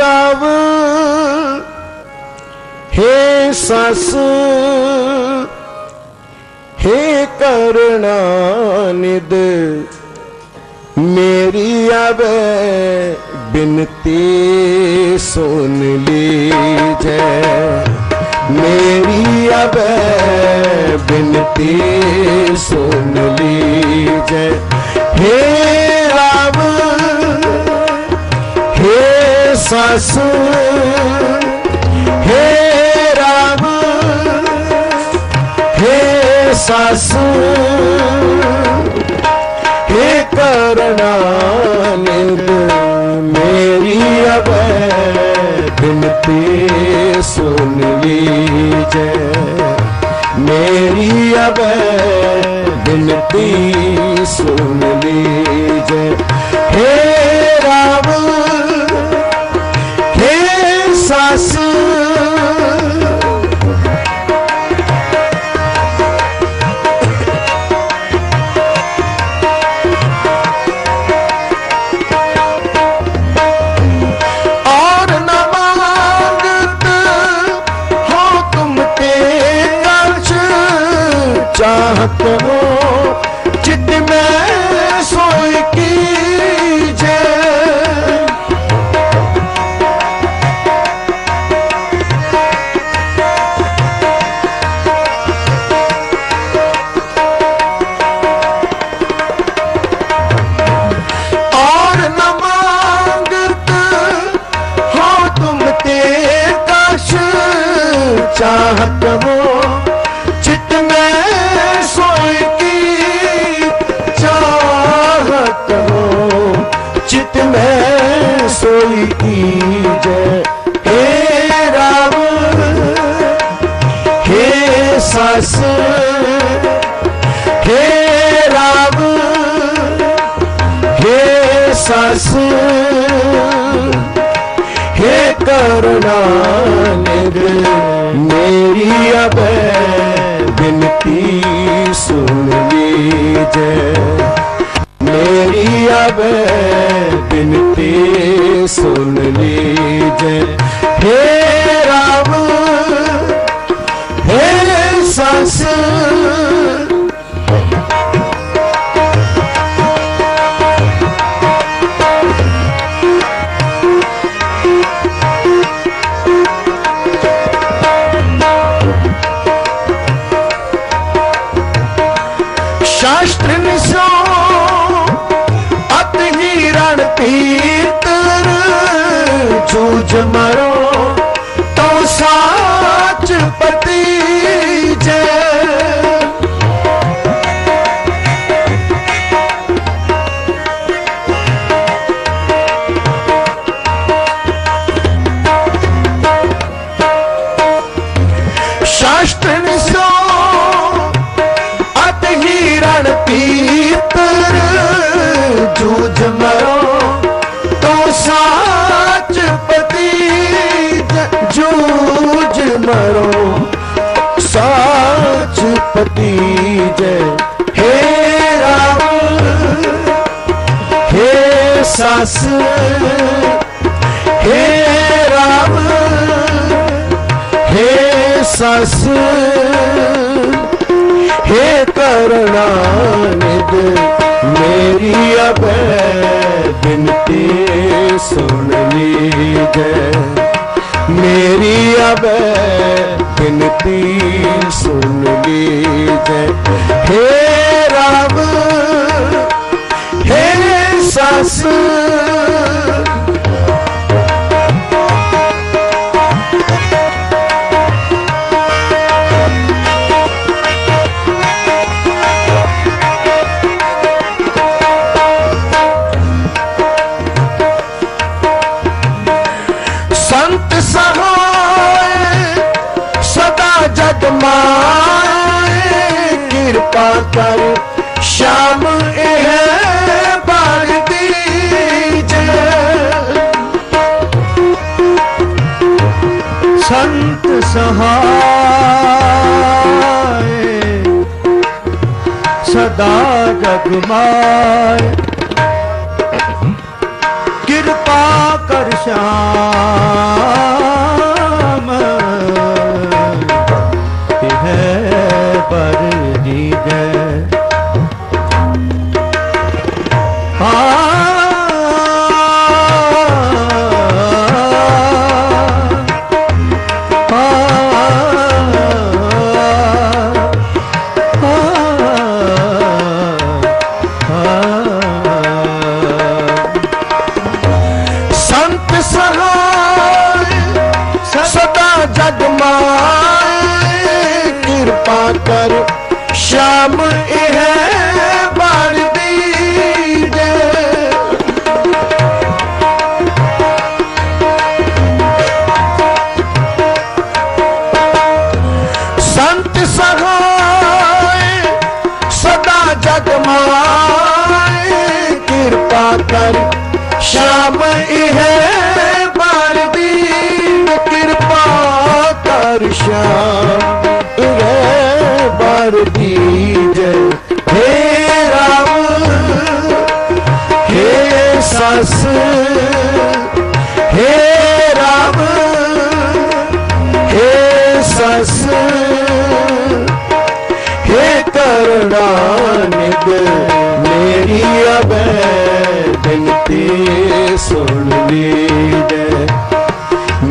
राव हे सस हे करुणानिध मेरी अब बिनती सुन लीजिए, मेरी अब बिनती सुन लीजिए। हे राम हे सस हे राम हे सस हे करुणानिध मेरी अब बिनती सुन लीजिए, मेरी अब बिनती सुन लीजिए। हे राम हे सस चाहत हो चित में सोई कीजिए। और न मांगत हो तुम ते कश चाहत हो चित में सोई की चाहत हो चित में सोई कीजिए। हे राम हे सस हे राम हे सस हे करुणानिध मेरी अब बिनती सुन लीजिए, मेरी अब बिनती सुन लीजिए। हे राम हे सस शास्त्र निशो अत हिरण पीतर जूझ मरो तो साच पति जय। शास्त्र निशो पीतर जूझ मरो तो साच पति जूझ मरो साच पति जय। हे राम हे सस हे राम हे सस हे करुणानिध मेरी अब बिनती सुन लीजिए, मेरी अब बिनती सुन लीजिए। हे राम हे सस संत सहाय सदा जग माए कृपा कर श्याम एह बार दीजिए। संत सहाय सदा जग माए कृपा कर श्याम है बर दीजे कर श्याम है बर दीजे संत सहाय सदा जग माए कृपा कर श्याम है बर दीजे कृपा कर श्याम बर दीजे हे राम हे सस हे राम हे सस हे करुणानिध मेरी अब बिनती सुन लीजे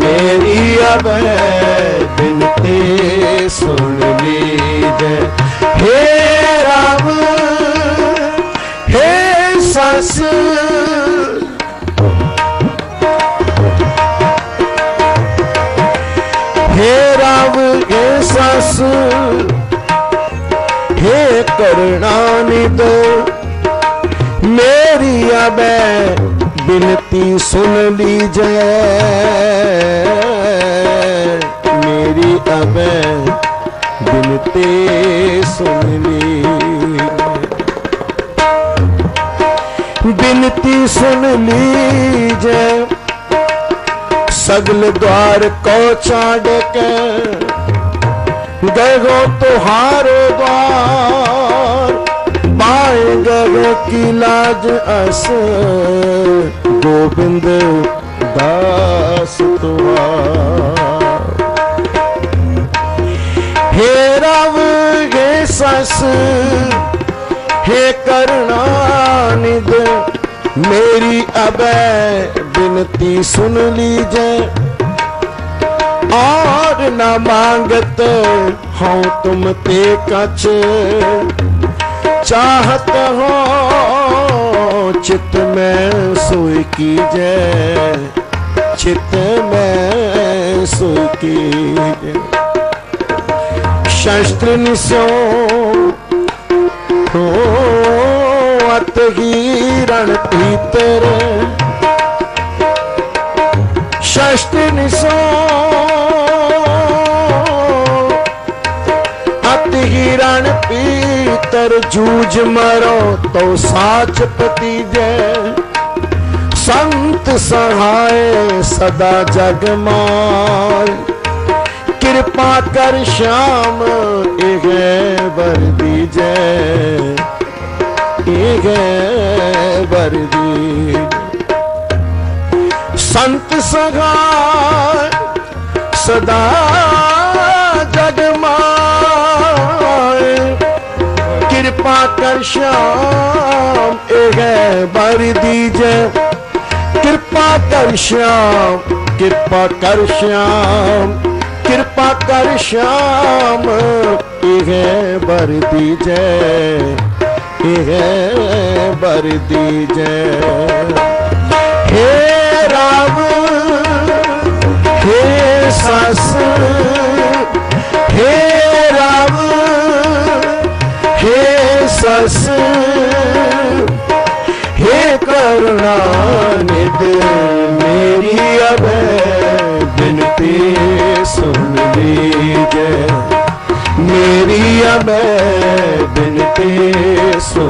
मेरी अब बिनती सुन लीजे हे राम हे सस हे राम हे सस हे करुणानिध मेरी अब बिनती सुन लीजे मेरी अब बिनती सुन लीजे बिनती सुन लीजे सगल द्वार को छाड़ के गए तुहारो द्वार पाए गए की लाज अस गोविंद दास तुहार हे राव हे सस हे करुणानिध मेरी अब बिनती सुन लीजे और न मांगत हूँ तुम ते कछ चाहत हो चित में सोई कीजे चित में सोई कीजे शस्त्र निस्यो हो अत ही रण भीतर शस्त्र निस्यो अत ही रण भीतर जूझ मरो तो साच पति जय संत सहाय सदा जग मार कृपा कर श्याम एगे बर दीजे एगे बर दीजे संत सहाय सदा जग मार कृपा कर श्याम एगे बर दीजे कृपा कर श्याम कृपा कर श्याम कृपा कर श्याम इहे बर दीजे इहे बर दीजे हे राम हे सस हे राम हे सस हे करुणानिध मेरी अब बिनती सुन लीजे मेरी अब बिनती सुन